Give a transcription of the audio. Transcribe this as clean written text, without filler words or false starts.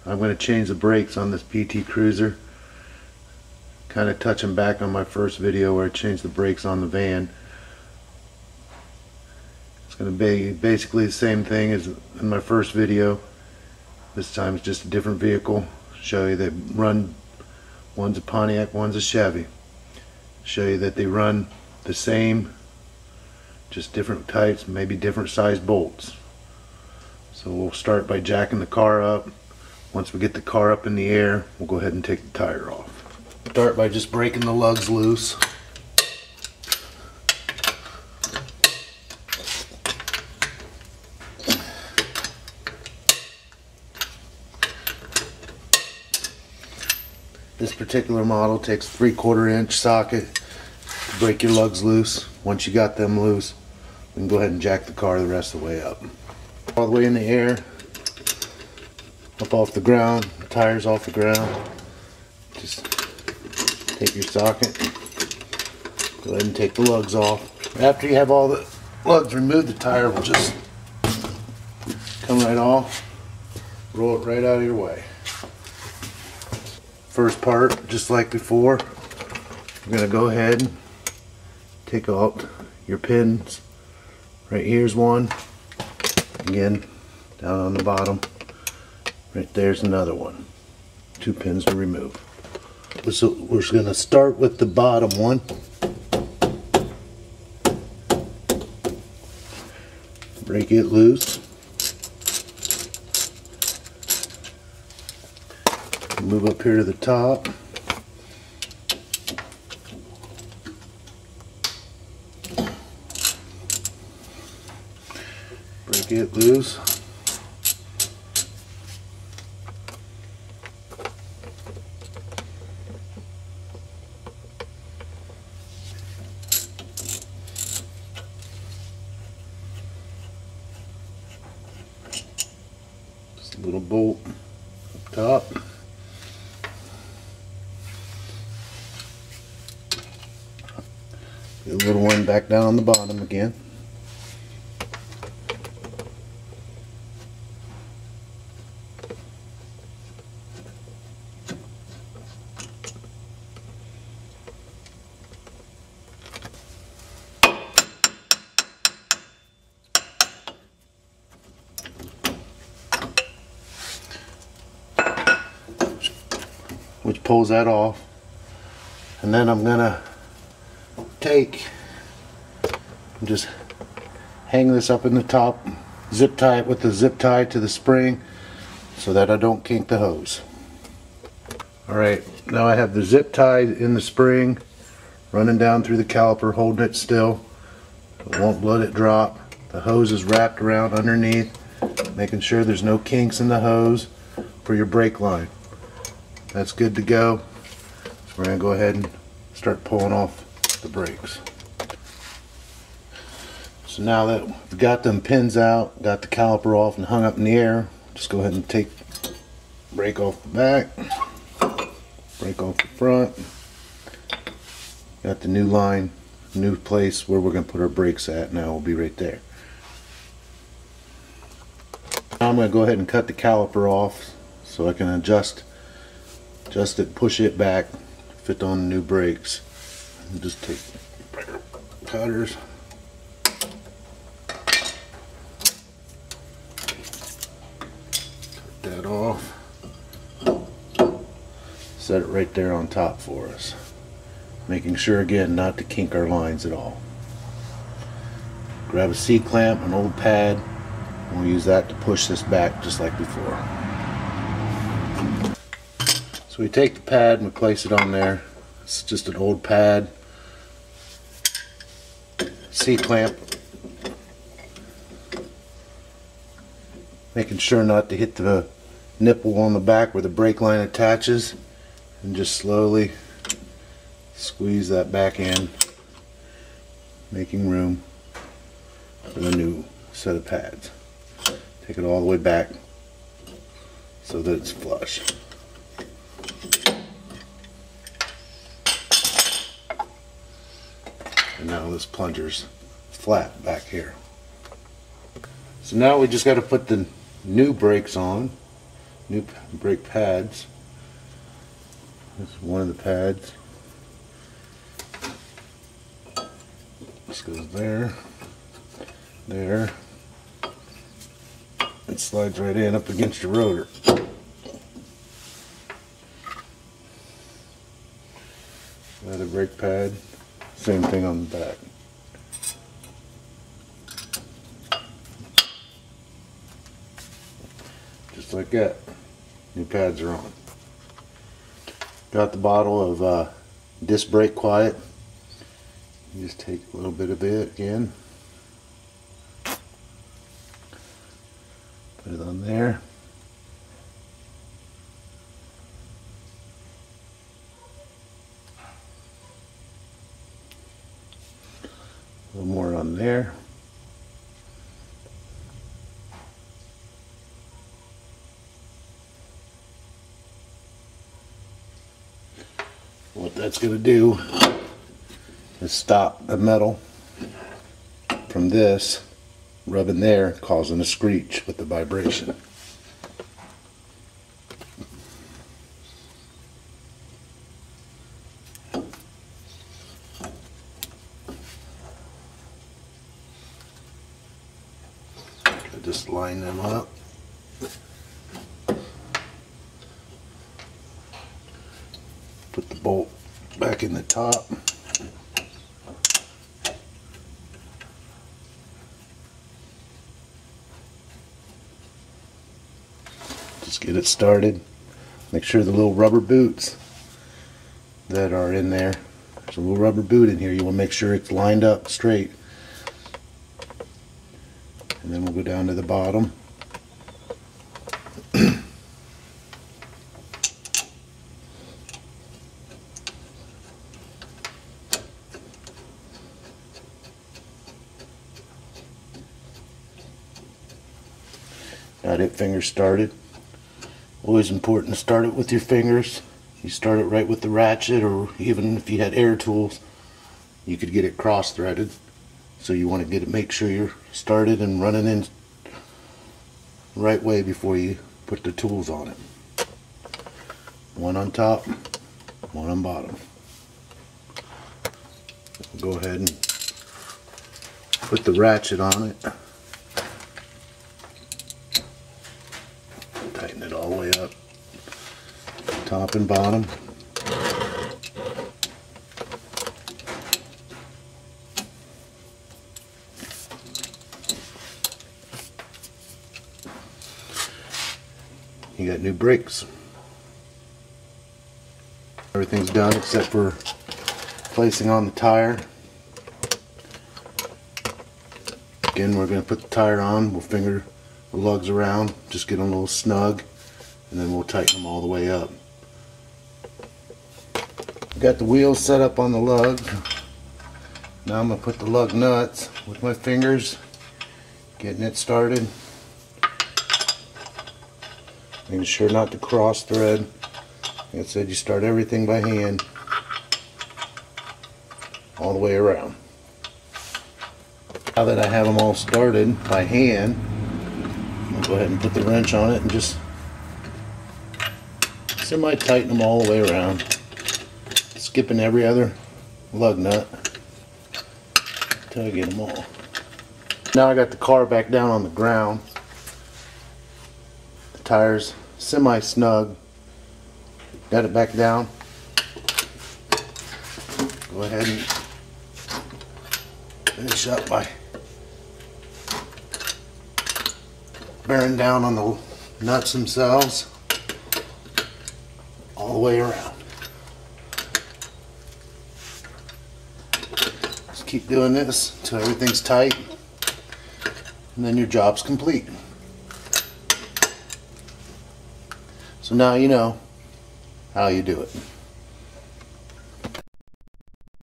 I'm going to change the brakes on this PT Cruiser. Kind of touching back on my first video where I changed the brakes on the van. It's going to be basically the same thing as in my first video. This time it's just a different vehicle. Show you they run, one's a Pontiac, one's a Chevy. Show you that they run the same, just different types, maybe different size bolts. So we'll start by jacking the car up. Once we get the car up in the air, we'll go ahead and take the tire off. Start by just breaking the lugs loose. This particular model takes a 3/4 inch socket to break your lugs loose. Once you got them loose, we can go ahead and jack the car the rest of the way up. All the way in the air, up off the ground, tires off the ground. Just take your socket, go ahead and take the lugs off. After you have all the lugs removed, the tire will just come right off, roll it right out of your way. First part, just like before, you're going to go ahead and take out your pins. Right here's one. Again, down on the bottom. Right there's another one. 2 pins to remove. So we're going to start with the bottom one. Break it loose. Move up here to the top. Break it loose. Just a little bolt up top. The little one back down on the bottom again. Which pulls that off. And then I'm gonna just hang this up in the top, zip tie it with the zip tie to the spring so that I don't kink the hose. Alright, now I have the zip tie in the spring running down through the caliper, holding it still. It won't let it drop. The hose is wrapped around underneath, making sure there's no kinks in the hose for your brake line. That's good to go. So we're going to go ahead and start pulling off the brakes. So now that we've got them pins out, got the caliper off and hung up in the air, just go ahead and take brake off the back, brake off the front. Got the new line, new place where we're going to put our brakes at. Now will be right there. Now I'm going to go ahead and cut the caliper off so I can adjust it, push it back, fit on the new brakes. And just take bigger cutters. Cut that off. Set it right there on top for us. Making sure again not to kink our lines at all. Grab a C-clamp, an old pad, and we'll use that to push this back just like before. So we take the pad and we place it on there. It's just an old pad. C-clamp. Making sure not to hit the nipple on the back where the brake line attaches, and just slowly squeeze that back in, making room for the new set of pads. Take it all the way back so that it's flush. And now this plunger's flat back here. So now we just got to put the new brakes on. new brake pads. This is one of the pads. This goes there, there. It slides right in up against your rotor. Another brake pad. Same thing on the back. Just like that. New pads are on. Got the bottle of disc brake quiet. You just take a little bit of it again. Put it on there. A little more on there. What that's going to do is stop the metal from this rubbing there, causing a screech with the vibration. Just line them up. Put the bolt back in the top. Just get it started. Make sure the little rubber boots that are in there, there's a little rubber boot in here, you want to make sure it's lined up straight. And then we'll go down to the bottom. Got it, fingers started. Always important to start it with your fingers. You start it right with the ratchet, or even if you had air tools, you could get it cross-threaded. So you want to get it, make sure you're started and running in the right way before you put the tools on it. One on top, one on bottom. We'll go ahead and put the ratchet on it. Tighten it all the way up, top and bottom. You got new brakes. Everything's done except for placing on the tire. Again, we're going to put the tire on. We'll finger the lugs around, just get them a little snug, and then we'll tighten them all the way up. Got the wheels set up on the lug. Now I'm going to put the lug nuts with my fingers, getting it started. Making sure not to cross thread. Like I said, you start everything by hand all the way around. Now that I have them all started by hand, I'll go ahead and put the wrench on it and just semi-tighten them all the way around, skipping every other lug nut until I get them all. Now I got the car back down on the ground. The tires semi-snug. Got it back down. Go ahead and finish up by bearing down on the nuts themselves all the way around. Just keep doing this until everything's tight, and then your job's complete. So now you know how you do it.